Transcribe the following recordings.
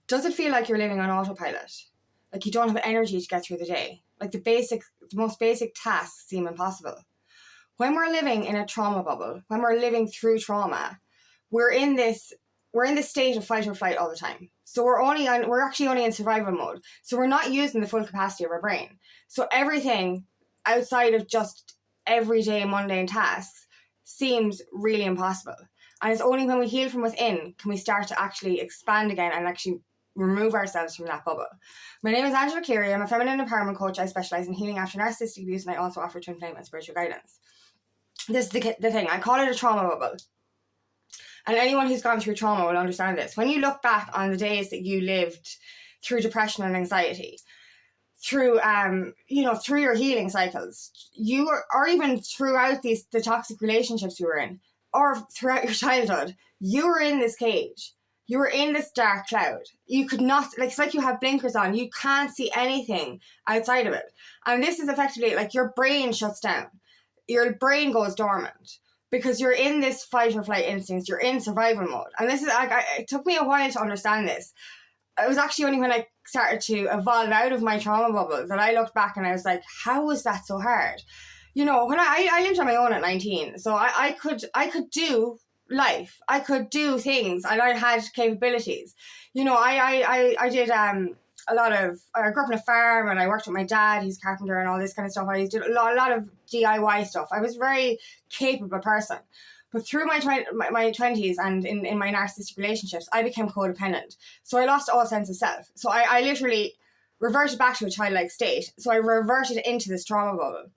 Does it feel like you're living on autopilot? Like you don't have energy to get through the day? Like the most basic tasks seem impossible? When we're living in a trauma bubble, when we're living through trauma, we're in this state of fight or flight all the time. So we're actually only in survival mode. So we're not using the full capacity of our brain. So everything outside of just everyday mundane tasks seems really impossible. And it's only when we heal from within can we start to actually expand again and actually remove ourselves from that bubble. My name is Angela Cleary. I'm a feminine empowerment coach. I specialise in healing after narcissistic abuse, and I also offer twin flame and spiritual guidance. This is the thing. I call it a trauma bubble. And anyone who's gone through trauma will understand this. When you look back on the days that you lived through depression and anxiety, through through your healing cycles, or even throughout the toxic relationships you were in, or throughout your childhood, you were in this cage. You were in this dark cloud. You could not, it's like you have blinkers on. You can't see anything outside of it. And this is effectively like your brain shuts down. Your brain goes dormant because you're in this fight or flight instincts. You're in survival mode. And this is, it took me a while to understand this. It was actually only when I started to evolve out of my trauma bubble that I looked back and I was like, how was that so hard? You know, when I lived on my own at 19, so I could do life. I could do things and I had capabilities. You know, I did I grew up on a farm and I worked with my dad, he's a carpenter and all this kind of stuff. I did a lot of DIY stuff. I was a very capable person. But through my 20s and in my narcissistic relationships, I became codependent. So I lost all sense of self. So I literally reverted back to a childlike state. So I reverted into this trauma bubble.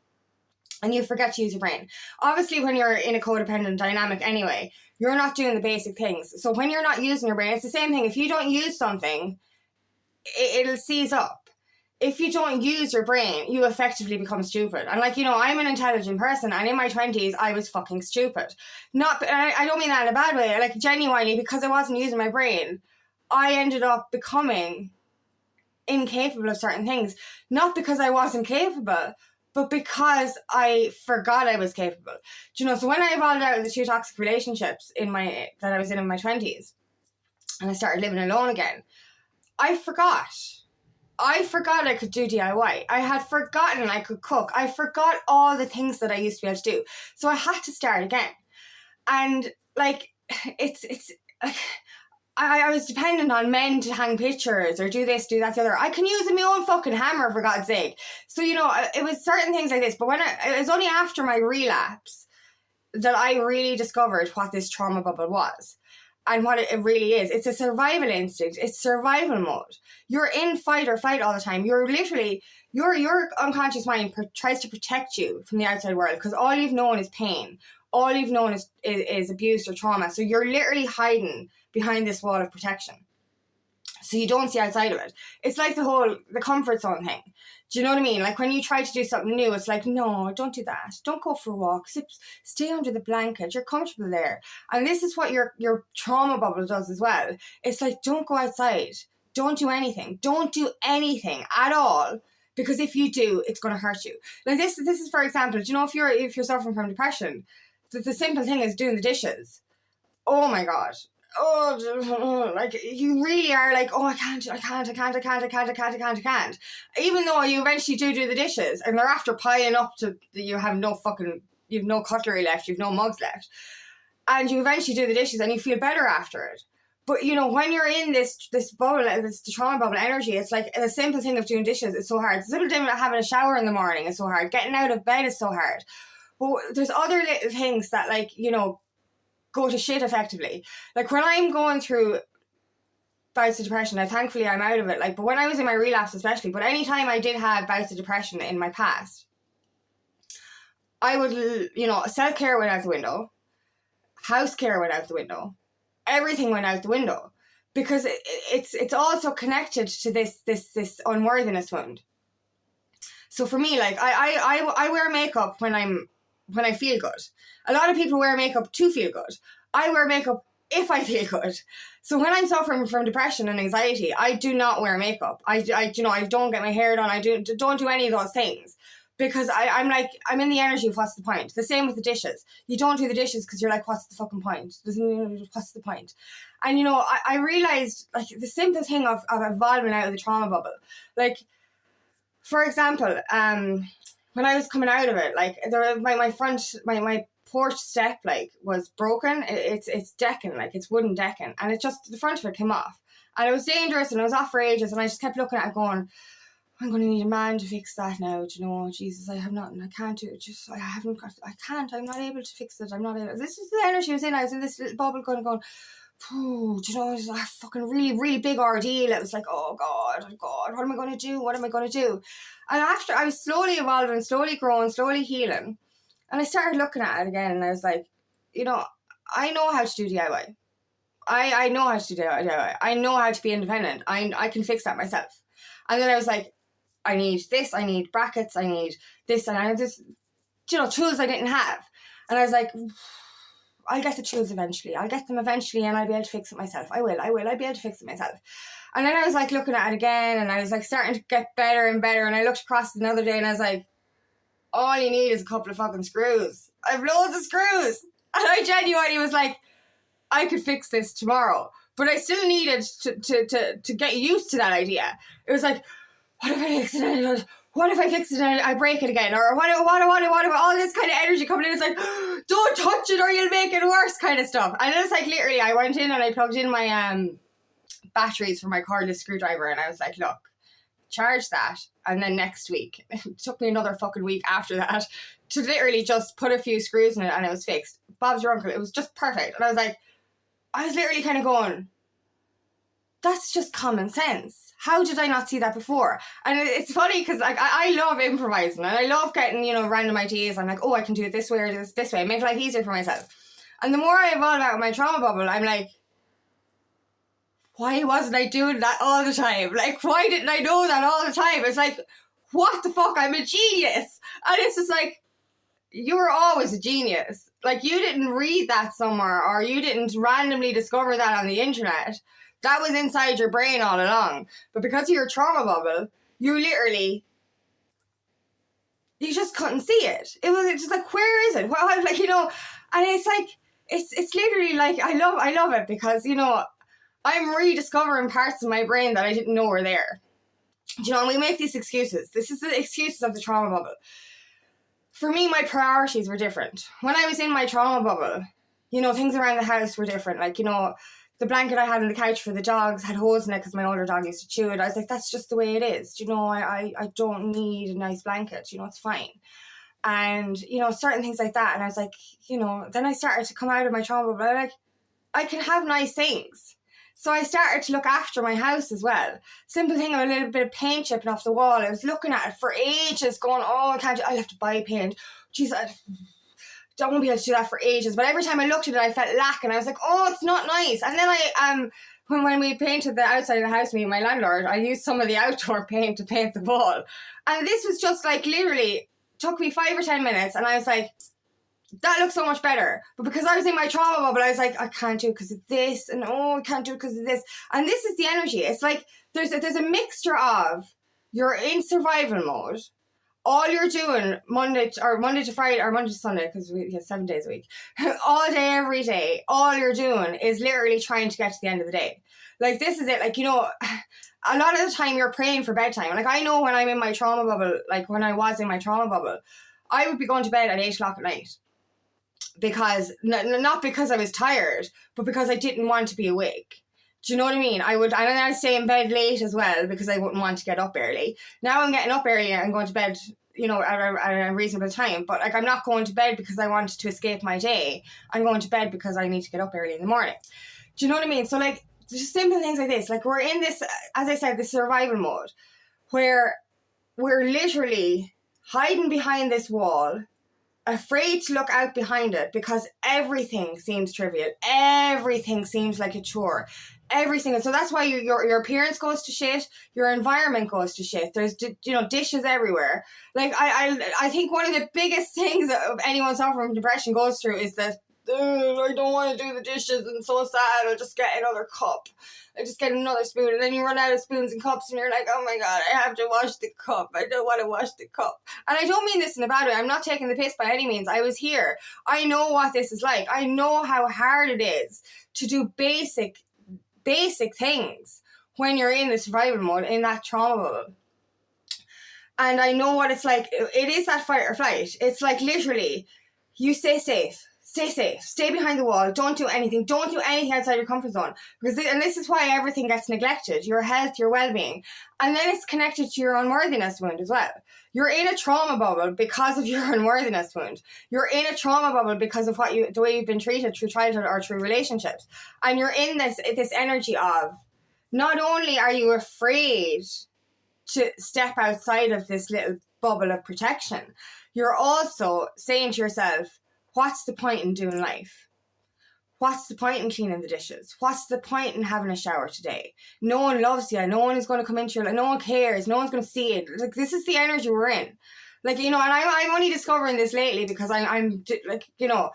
And you forget to use your brain. Obviously, when you're in a codependent dynamic anyway, you're not doing the basic things. So when you're not using your brain, it's the same thing. If you don't use something, it'll seize up. If you don't use your brain, you effectively become stupid. And I'm an intelligent person, and in my 20s, I was fucking stupid. I don't mean that in a bad way. Like, genuinely, because I wasn't using my brain, I ended up becoming incapable of certain things. Not because I wasn't capable, but because I forgot I was capable. Do you know, so when I evolved out of the two toxic relationships that I was in my 20s, and I started living alone again, I forgot I could do DIY. I had forgotten I could cook. I forgot all the things that I used to be able to do. So I had to start again. And I was dependent on men to hang pictures or do this, do that, the other. I can use my own fucking hammer, for God's sake. So, it was certain things like this. But it was only after my relapse that I really discovered what this trauma bubble was. And what it really is. It's a survival instinct. It's survival mode. You're in fight or flight all the time. You're literally, your unconscious mind tries to protect you from the outside world because all you've known is pain. All you've known is abuse or trauma. So you're literally hiding behind this wall of protection. So you don't see outside of it. It's like the comfort zone thing. Do you know what I mean? Like when you try to do something new, it's like, no, don't do that. Don't go for a walk. Stay under the blanket. You're comfortable there. And this is what your trauma bubble does as well. It's like, don't go outside. Don't do anything. Don't do anything at all. Because if you do, it's going to hurt you. Like this is, for example, do you know, if you're suffering from depression, the simple thing is doing the dishes. Oh my God. Oh, like you really are like, oh, I can't. Even though you eventually do the dishes and they're after piling up to you have no cutlery left, you've no mugs left, and you eventually do the dishes and you feel better after it. But when you're in this bubble, this trauma bubble energy, it's like the simple thing of doing dishes is so hard. The simple thing of having a shower in the morning is so hard. Getting out of bed is so hard. But there's other little things that go to shit effectively. Like when I'm going through bouts of depression, now thankfully I'm out of it, but when I was in my relapse especially, but anytime I did have bouts of depression in my past, I would, self-care went out the window, house care went out the window, everything went out the window, because it's also connected to this unworthiness wound. So for me, I wear makeup when I feel good. A lot of people wear makeup to feel good. I wear makeup if I feel good. So when I'm suffering from depression and anxiety, I do not wear makeup. I don't get my hair done. I don't do any of those things because I'm like, I'm in the energy of what's the point. The same with the dishes. You don't do the dishes because you're like, what's the fucking point? What's the point? And, you know, I realized, like, the simple thing of evolving out of the trauma bubble. Like, for example, when I was coming out of it, like, my porch step, like, was broken. It's decking, like, it's wooden decking. And it just, the front of it came off. And it was dangerous, and it was off for ages. And I just kept looking at it going, I'm going to need a man to fix that now. Do you know, Jesus, I have nothing. I can't do it. Just, I'm not able to fix it. I'm not able. This is the energy I was in. I was in this little bubble going, do you know, it was a fucking really, really big ordeal. It was like, oh God, what am I going to do? What am I going to do? And after, I was slowly evolving, slowly growing, slowly healing. And I started looking at it again, and I was like, you know, I know how to do DIY. I know how to do DIY. I know how to be independent. I can fix that myself. And then I was like, I need this, I need brackets, I need this, and I have this, you know, tools I didn't have. And I was like, I'll get the tools eventually. I'll get them eventually, and I'll be able to fix it myself. I'll be able to fix it myself. And then I was like looking at it again, and I was like starting to get better and better. And I looked across it another day, and I was like, all you need is a couple of fucking screws. I have loads of screws. And I genuinely was like, I could fix this tomorrow. But I still needed to get used to that idea. It was like, what if I fix it? What if I fix it and I break it again? Or what if all this kind of energy coming in? It's like, don't touch it or you'll make it worse kind of stuff. And it was like, literally, I went in and I plugged in my batteries for my cordless screwdriver, and I was like, look, charge that. And then next week, it took me another fucking week after that to literally just put a few screws in it, and it was fixed. Bob's your uncle. It was just perfect. And I was literally kind of going, that's just common sense. How did I not see that before? And it's funny because like I love improvising, and I love getting, you know, random ideas. I'm like, oh, I can do it this way or this way, make life easier for myself. And the more I evolve out of my trauma bubble, I'm like, why wasn't I doing that all the time? Like, why didn't I know that all the time? It's like, what the fuck? I'm a genius. And it's just like, you were always a genius. Like, you didn't read that somewhere, or you didn't randomly discover that on the internet. That was inside your brain all along. But because of your trauma bubble, you just couldn't see it. It's just like, where is it? Well, like, you know, and it's like, it's literally like, I love it because, you know, I'm rediscovering parts of my brain that I didn't know were there. You know, and we make these excuses. This is the excuses of the trauma bubble. For me, my priorities were different. When I was in my trauma bubble, you know, things around the house were different. Like, you know, the blanket I had on the couch for the dogs had holes in it because my older dog used to chew it. I was like, that's just the way it is. You know, I don't need a nice blanket. You know, it's fine. And, you know, certain things like that. And I was like, you know, then I started to come out of my trauma, but I can have nice things. So I started to look after my house as well. Simple thing of a little bit of paint chipping off the wall. I was looking at it for ages going, oh, I'll have to buy paint. Jeez, I don't be able to do that for ages. But every time I looked at it, I felt lack, and I was like, oh, it's not nice. And then when we painted the outside of the house, me and my landlord, I used some of the outdoor paint to paint the wall. And this was just like, literally took me 5 or 10 minutes, and I was like, that looks so much better. But because I was in my trauma bubble, I was like, I can't do it because of this, and oh, I can't do it because of this. And this is the energy. It's like there's a mixture of, you're in survival mode. All you're doing Monday to Friday, or Monday to Sunday, because we have 7 days a week, all day, every day, all you're doing is literally trying to get to the end of the day. Like, this is it. Like, you know, a lot of the time you're praying for bedtime. Like, I know when I'm in my trauma bubble, like when I was in my trauma bubble, I would be going to bed at 8 o'clock at night. Because, not because I was tired, but because I didn't want to be awake. Do you know what I mean? I'd stay in bed late as well because I wouldn't want to get up early. Now I'm getting up early and going to bed, you know, at a reasonable time. But like, I'm not going to bed because I want to escape my day. I'm going to bed because I need to get up early in the morning. Do you know what I mean? So like, just simple things like this. Like, we're in this, as I said, this survival mode where we're literally hiding behind this wall, afraid to look out behind it because everything seems trivial. Everything seems like a chore. Everything. And so that's why your appearance goes to shit. Your environment goes to shit. There's, you know, dishes everywhere. Like, I think one of the biggest things that anyone suffering from depression goes through is the I don't want to do the dishes, and so sad, I'll just get another cup. I just get another spoon, and then you run out of spoons and cups, and you're like, oh my God, I have to wash the cup. I don't want to wash the cup. And I don't mean this in a bad way. I'm not taking the piss by any means. I was here. I know what this is like. I know how hard it is to do basic things when you're in the survival mode, in that trauma bubble. And I know what it's like. It is that fight or flight. It's like literally, you stay safe, stay behind the wall, don't do anything outside your comfort zone. And this is why everything gets neglected, your health, your well-being. And then it's connected to your unworthiness wound as well. You're in a trauma bubble because of your unworthiness wound. You're in a trauma bubble because of the way you've been treated through childhood or through relationships. And you're in this energy of, not only are you afraid to step outside of this little bubble of protection, you're also saying to yourself, what's the point in doing life? What's the point in cleaning the dishes? What's the point in having a shower today? No one loves you. No one is going to come into your life. No one cares. No one's going to see it. Like, this is the energy we're in. Like, you know, and I'm only discovering this lately because I'm like, you know,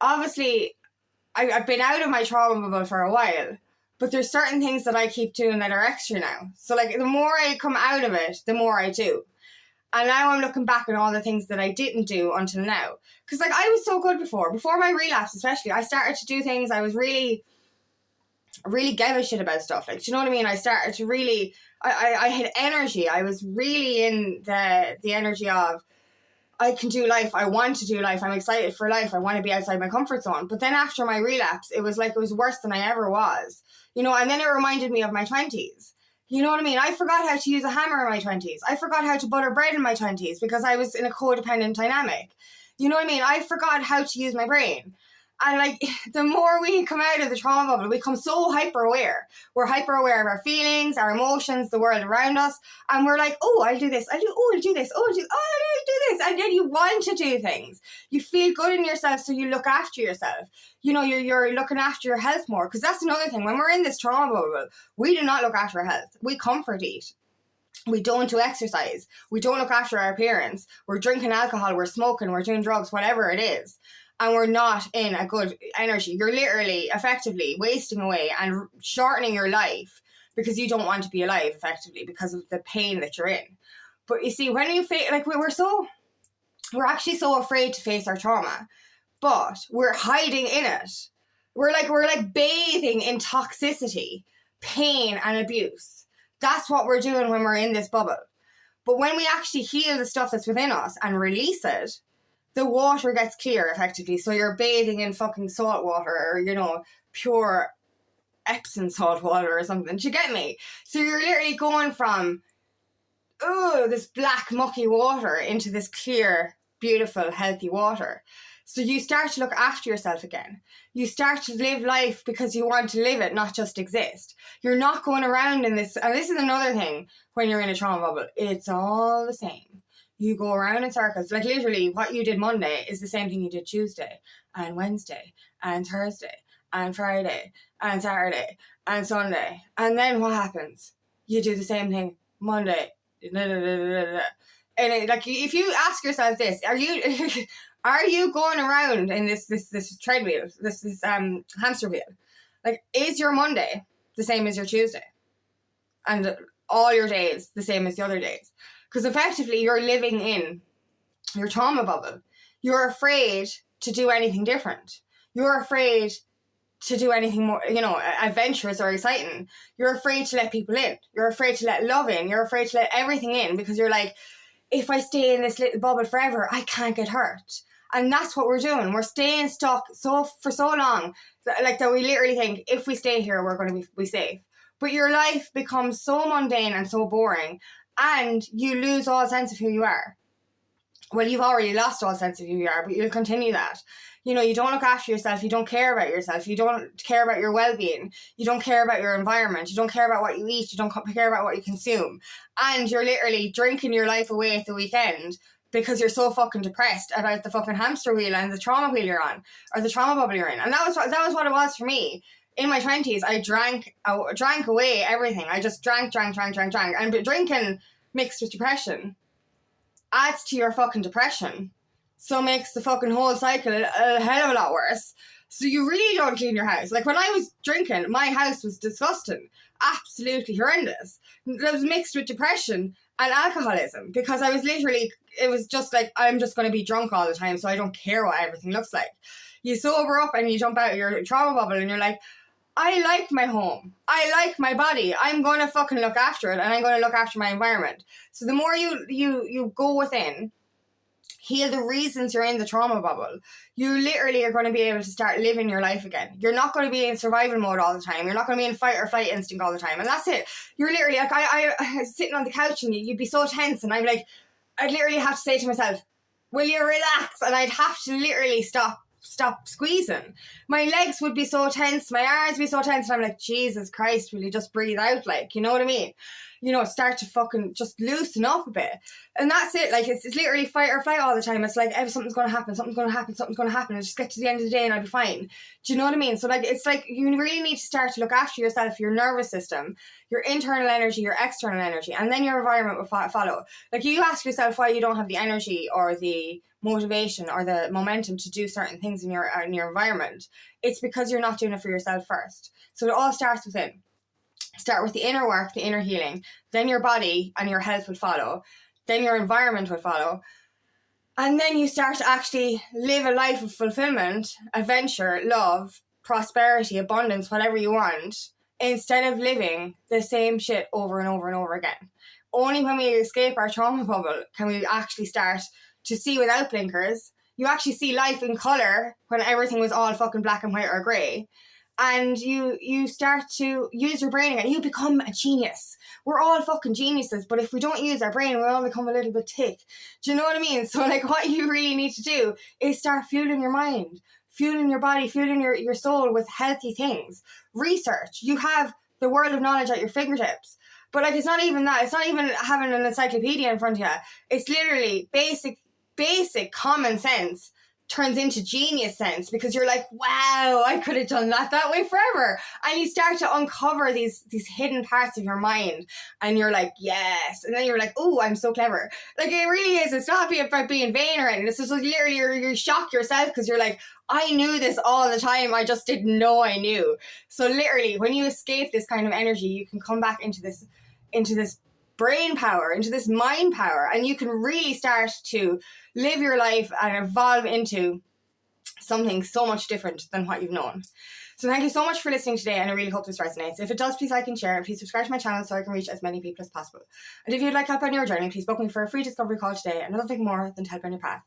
obviously I've been out of my trauma bubble for a while, but there's certain things that I keep doing that are extra now. So like, the more I come out of it, the more I do. And now I'm looking back at all the things that I didn't do until now. Because like, I was so good before my relapse especially. I started to do things. I was really gave a shit about stuff. Like, do you know what I mean? I started to really, I had energy. I was really in the energy of, I can do life. I want to do life. I'm excited for life. I want to be outside my comfort zone. But then after my relapse, it was like, it was worse than I ever was. You know, and then it reminded me of my 20s. You know what I mean? I forgot how to use a hammer in my 20s. I forgot how to butter bread in my 20s because I was in a codependent dynamic. You know what I mean? I forgot how to use my brain. And like, the more we come out of the trauma bubble, we become so hyper aware. We're hyper aware of our feelings, our emotions, the world around us. And we're like, oh, I'll do this. I'll do this. I'll do this. And then you want to do things. You feel good in yourself, so you look after yourself. You know, you're looking after your health more. Because that's another thing. When we're in this trauma bubble, we do not look after our health. We comfort eat. We don't do exercise. We don't look after our appearance. We're drinking alcohol. We're smoking. We're doing drugs, whatever it is. And we're not in a good energy. You're literally, effectively wasting away and shortening your life because you don't want to be alive, effectively, because of the pain that you're in. But you see, when you face, like, we're actually so afraid to face our trauma, but we're hiding in it. We're like bathing in toxicity, pain, and abuse. That's what we're doing when we're in this bubble. But when we actually heal the stuff that's within us and release it, the water gets clear, effectively. So you're bathing in fucking salt water, or, you know, pure Epsom salt water or something. Do you get me? So you're literally going from, this black mucky water into this clear, beautiful, healthy water. So you start to look after yourself again. You start to live life because you want to live it, not just exist. You're not going around in this, and this is another thing when you're in a trauma bubble. It's all the same. You go around in circles. Like, literally, what you did Monday is the same thing you did Tuesday and Wednesday and Thursday and Friday and Saturday and Sunday. And then what happens? You do the same thing Monday. And like, if you ask yourself this, are you going around in this treadmill, this hamster wheel? Like, is your Monday the same as your Tuesday? And all your days the same as the other days? Because effectively, you're living in your trauma bubble. You're afraid to do anything different. You're afraid to do anything more, you know, adventurous or exciting. You're afraid to let people in. You're afraid to let love in. You're afraid to let everything in because you're like, if I stay in this little bubble forever, I can't get hurt. And that's what we're doing. We're staying stuck for so long, like, that we literally think, if we stay here, we're going to be safe. But your life becomes so mundane and so boring, and you lose all sense of who you are. Well, you've already lost all sense of who you are, but you'll continue that. You know, you don't look after yourself. You don't care about yourself. You don't care about your well-being. You don't care about your environment. You don't care about what you eat. You don't care about what you consume. And you're literally drinking your life away at the weekend because you're so fucking depressed about the fucking hamster wheel and the trauma wheel you're on, or the trauma bubble you're in. And that was what it was for me. In my 20s, I drank away everything. I just drank. And drinking mixed with depression adds to your fucking depression. So it makes the fucking whole cycle a hell of a lot worse. So you really don't clean your house. Like when I was drinking, my house was disgusting. Absolutely horrendous. It was mixed with depression and alcoholism because I was literally, it was just like, I'm just going to be drunk all the time, so I don't care what everything looks like. You sober up and you jump out of your trauma bubble and you're like, I like my home. I like my body. I'm going to fucking look after it, and I'm going to look after my environment. So the more you go within, heal the reasons you're in the trauma bubble, you literally are going to be able to start living your life again. You're not going to be in survival mode all the time. You're not going to be in fight or flight instinct all the time. And that's it. You're literally like, I sitting on the couch and you'd be so tense, and I'm like, I'd literally have to say to myself, will you relax? And I'd have to literally stop squeezing. My legs would be so tense, my arms would be so tense, and I'm like, Jesus Christ, will you just breathe out? Like, you know what I mean? You know, start to fucking just loosen up a bit. And that's it. Like, it's literally fight or flight all the time. It's like, something's going to happen, and just get to the end of the day and I'll be fine. Do you know what I mean? So like, it's like, you really need to start to look after yourself, your nervous system, your internal energy, your external energy, and then your environment will follow. Like, you ask yourself why you don't have the energy or the motivation or the momentum to do certain things in your environment. It's because you're not doing it for yourself first. So it all starts within. Start with the inner work, the inner healing. Then your body and your health will follow. Then your environment will follow. And then you start to actually live a life of fulfillment, adventure, love, prosperity, abundance, whatever you want, instead of living the same shit over and over and over again. Only when we escape our trauma bubble can we actually start to see without blinkers. You actually see life in colour when everything was all fucking black and white or grey. And you start to use your brain again. You become a genius. We're all fucking geniuses, but if we don't use our brain, we all become a little bit tick. Do you know what I mean? So like, what you really need to do is start fueling your mind, fueling your body, fueling your soul with healthy things. Research. You have the world of knowledge at your fingertips. But like, it's not even that. It's not even having an encyclopedia in front of you. It's literally basic common sense turns into genius sense, because you're like, wow, I could have done that way forever. And you start to uncover these hidden parts of your mind, and you're like, yes. And then you're like, oh, I'm so clever. Like, it really is. It's not about being vain or anything. It's just like, literally, you shock yourself because you're like, I knew this all the time. I just didn't know I knew. So literally, when you escape this kind of energy, you can come back into this brain power, into this mind power, and you can really start to live your life and evolve into something so much different than what you've known. So thank you so much for listening today, and I really hope this resonates. If it does, please like and share, and please subscribe to my channel so I can reach as many people as possible. And if you'd like help on your journey, please book me for a free discovery call today, and nothing more than to help on your path.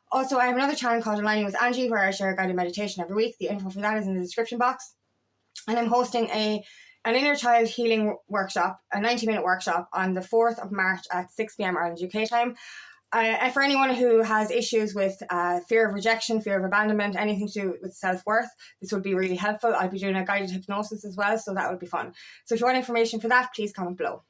Also, I have another channel called Aligning with Angie, where I share guided meditation every week. The info for that is in the description box. And I'm hosting an inner child healing workshop, a 90-minute workshop on the 4th of March at 6 p.m. Ireland UK time. For anyone who has issues with fear of rejection, fear of abandonment, anything to do with self-worth, this would be really helpful. I'll be doing a guided hypnosis as well, so that would be fun. So if you want information for that, please comment below.